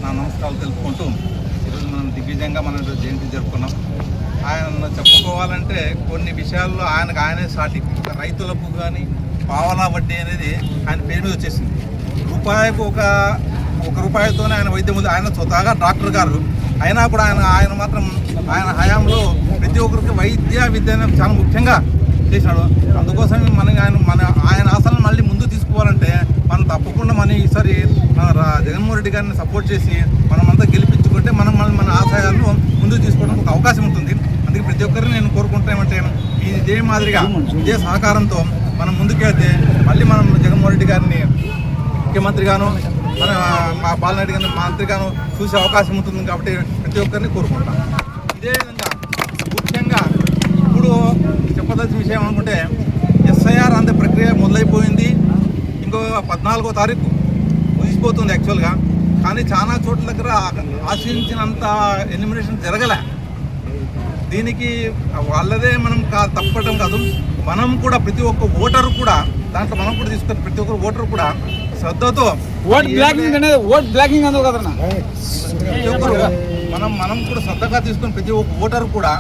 నా నమస్కారాలు తెలుపుకుంటూ ఈరోజు మనం దిగ్విజయంగా మనం జయంతి జరుపుకున్నాం. ఆయన చెప్పుకోవాలంటే కొన్ని విషయాల్లో ఆయనే సాటి. రైతులకు కానీ పావలా వడ్డీ అనేది ఆయన పేరు మీద వచ్చేసింది. రూపాయికి ఒక రూపాయితోనే ఆయన వైద్యం, ఆయన స్వతహాగా డాక్టర్ గారు అయినా కూడా ఆయన మాత్రం ఆయన హయాంలో ప్రతి ఒక్కరికి విద్య చాలా ముఖ్యంగా చేసినాడు. అందుకోసం ఆయన ఆశలను మళ్ళీ ముందు తీసుకోవాలంటే మనం తప్పకుండా ఈసారి జగన్మోహన్ రెడ్డి గారిని సపోర్ట్ చేసి మనమంతా గెలిపించుకుంటే మన ఆశయాలను ముందుకు తీసుకోవడానికి ఒక అవకాశం ఉంటుంది. అందుకే ప్రతి ఒక్కరిని నేను కోరుకుంటామంటే ఇదే మాదిరిగా ఇదే సహకారంతో మనం ముందుకెళ్తే మళ్ళీ మనం జగన్మోహన్ రెడ్డి గారిని ముఖ్యమంత్రిగాను మా బాలనాయుడు గారిని మంత్రిగాను చూసే అవకాశం ఉంటుంది. కాబట్టి ప్రతి ఒక్కరిని కోరుకుంటాం. ఇదే విధంగా ముఖ్యంగా ఇప్పుడు చెప్పదలసిన విషయం అనుకుంటే ఎస్ఐఆర్ అంత ప్రక్రియ మొదలైపోయింది. ఇంకో 14వ తారీఖు ముగిసిపోతుంది యాక్చువల్గా. కానీ చాలా చోట్ల దగ్గర ఆశించినంత ఎన్యూమరేషన్ జరగలే. దీనికి వాళ్ళదే మనం తప్పడం కాదు, మనం కూడా ప్రతి ఒక్క ఓటరు కూడా దాంట్లో మనం కూడా తీసుకొని ప్రతి ఒక్కరు ఓటరు కూడా శ్రద్ధతో మనం కూడా శ్రద్ధగా తీసుకొని ప్రతి ఒక్క ఓటరు కూడా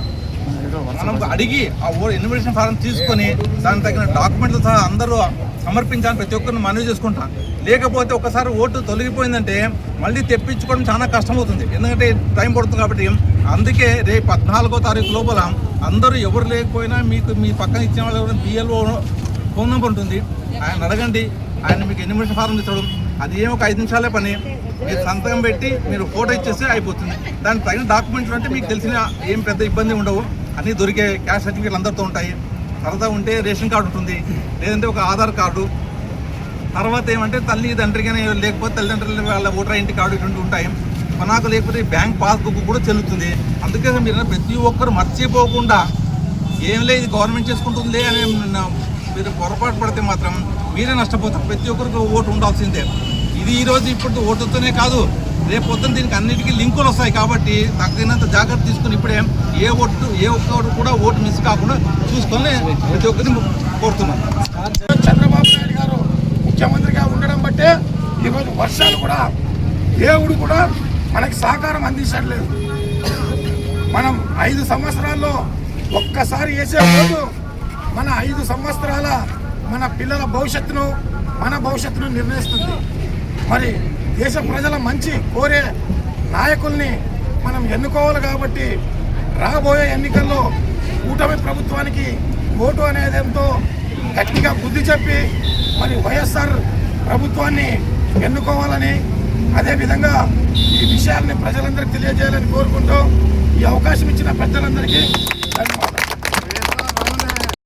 మనం అడిగి ఆ ఎన్యూమరేషన్ ఫారం తీసుకొని దానికి తగిన డాక్యుమెంట్లు సహా అందరూ సమర్పించాలని ప్రతి ఒక్కరిని మనవి చేసుకుంటాం. లేకపోతే ఒకసారి ఓటు తొలగిపోయిందంటే మళ్ళీ తెప్పించుకోవడం చాలా కష్టమవుతుంది, ఎందుకంటే టైం పడుతుంది. కాబట్టి అందుకే రేపు 14వ తారీఖు లోపల అందరూ ఎవరు లేకపోయినా మీ పక్కన ఇచ్చిన వాళ్ళు బిఎల్ఓ ఫోన్ నెంబర్ ఉంటుంది, ఆయన అడగండి. ఆయన మీకు ఎన్యూమరేషన్ ఫారం ఇస్తాడు. అది ఒక 5 నిమిషాలే పని. మీరు సంతకం పెట్టి మీరు ఫోటో ఇచ్చేస్తే అయిపోతుంది. దానికి తగిన డాక్యుమెంట్లు అంటే మీకు తెలిసిన ఏం పెద్ద ఇబ్బంది ఉండవు, అన్నీ దొరికే. క్యాస్ట్ సర్టిఫికేట్లు అందరితో ఉంటాయి. తర్వాత ఉంటే రేషన్ కార్డు ఉంటుంది, లేదంటే ఒక ఆధార్ కార్డు. తర్వాత ఏమంటే తల్లిదండ్రిగానే లేకపోతే తల్లిదండ్రులు వాళ్ళ ఓటర్ ఐడెంటిటీ కార్డు ఇటువంటి ఉంటాయి. నాకు లేకపోతే బ్యాంక్ పాస్బుక్ కూడా చెల్లుతుంది. అందుకే మీరు ప్రతి ఒక్కరు మర్చిపోకుండా ఏం లేదు గవర్నమెంట్ చేసుకుంటుంది అని మీరు పొరపాటు పడితే మాత్రం మీరే నష్టపోతారు. ప్రతి ఒక్కరికి ఓటు ఉండాల్సిందే. ఇది ఈరోజు ఇప్పుడు ఓటుతోనే కాదు, రేపు పొద్దున దీనికి అన్నిటికీ లింకులు వస్తాయి. కాబట్టి తగినంత జాగ్రత్త తీసుకుని ఇప్పుడే ఏ ఒక్కరు కూడా ఓటు మిస్ కాకుండా చూసుకొని ప్రతి ఒక్కరిని కోరుతున్నాం. చంద్రబాబు నాయుడు గారు ముఖ్యమంత్రిగా ఉండడం బట్టే ఈరోజు వర్షాలు కూడా దేవుడు కూడా మనకి సహకారం అందించట్లేదు. మనం 5 సంవత్సరాల్లో ఒక్కసారి వేసే ఓటు మన 5 సంవత్సరాల మన పిల్లల భవిష్యత్తును మన భవిష్యత్తును నిర్ణయిస్తుంది. మరి దేశ ప్రజల మంచి కోరే నాయకుల్ని మనం ఎన్నుకోవాలి. కాబట్టి రాబోయే ఎన్నికల్లో కూటమి ప్రభుత్వానికి ఓటు అనేదేంతో గట్టిగా బుద్ధి చెప్పి మరి వైఎస్ఆర్ ప్రభుత్వాన్ని ఎన్నుకోవాలని, అదేవిధంగా ఈ విషయాల్ని ప్రజలందరికీ తెలియజేయాలని కోరుకుంటూ ఈ అవకాశం ఇచ్చిన పెద్దలందరికీ ధన్యవాదాలు.